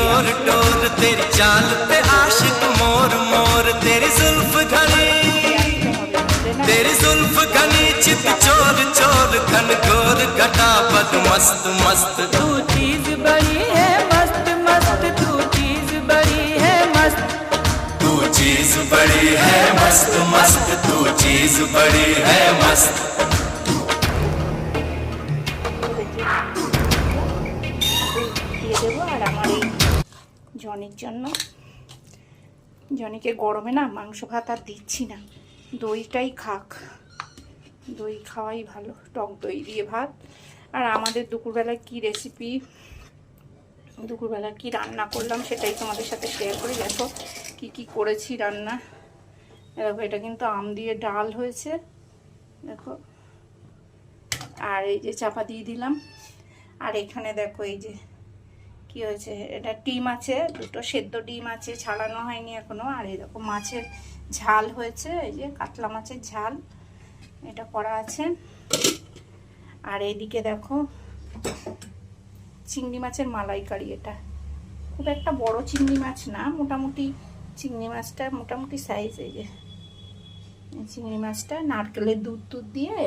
टोर टोर तेरी चाल पे आशिक मोर मोर तेरी जुल्फ घनी चित चोर चोर घन घोर घटा बद मस्त मस्त तू चीज बड़ी है मस्त मस्त तू चीज बड़ी है मस्त तू चीज बड़ी है मस्त मस्त तू चीज बड़ी है मस्त দিয়ে দেবো। আর আমার এই জনির জন্য, জনিকে গরমে না মাংস ভাত আর দিচ্ছি না, দইটাই খাক, দই খাওয়াই ভালো, টক দই দিয়ে ভাত। আর আমাদের দুপুরবেলায় কি রেসিপি, দুপুরবেলা কি রান্না করলাম সেটাই তোমাদের সাথে শেয়ার করি। দেখো কি কি করেছি রান্না। দেখো এটা কিন্তু আম দিয়ে ডাল হয়েছে, দেখো। আর এই যে চাপা দিয়ে দিলাম। আর এখানে দেখো এই যে কি হয়েছে, এটা ডিম আছে, দুটো সেদ্ধ ডিম আছে, ছাড়ানো হয়নি এখনো। আর এই দেখো মাছের ঝাল হয়েছে, এই যে কাতলা মাছের ঝাল এটা করা আছে। আর এইদিকে দেখো চিংড়ি মাছের মালাইকারি, এটা খুব একটা বড় চিংড়ি মাছ না, মোটামুটি চিংড়ি মাছটা মোটামুটি সাইজ। এই যে চিংড়ি মাছটা নারকেলের দুধ দুধ দিয়ে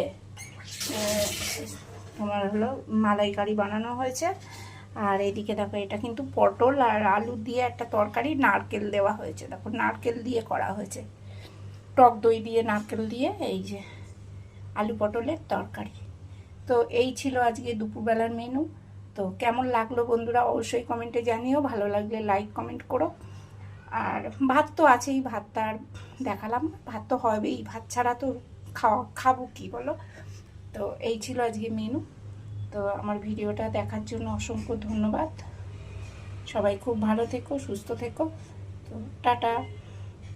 তোমার হলো মালাইকারি বানানো হয়েছে। আর এদিকে দেখো এটা কিন্তু পটল আর আলু দিয়ে একটা তরকারি, নারকেল দেওয়া হয়েছে, দেখো নারকেল দিয়ে করা হয়েছে, টক দই দিয়ে নারকেল দিয়ে এই যে আলু পটলের তরকারি। তো এই ছিল আজকে দুপুরবেলার মেনু। তো কেমন লাগলো বন্ধুরা অবশ্যই কমেন্টে জানিও, ভালো লাগলে লাইক কমেন্ট করো। আর ভাত তো আছেই, ভাতটা আর দেখালাম না, ভাত তো হবেই, ভাত ছাড়া তো খাবো কি বলো। তো এই ছিল আজকে মেনু। তো আমার ভিডিওটা দেখার জন্য অসংখ্য ধন্যবাদ। সবাই খুব ভালো থেকো, সুস্থ থেকো। তো টাটা।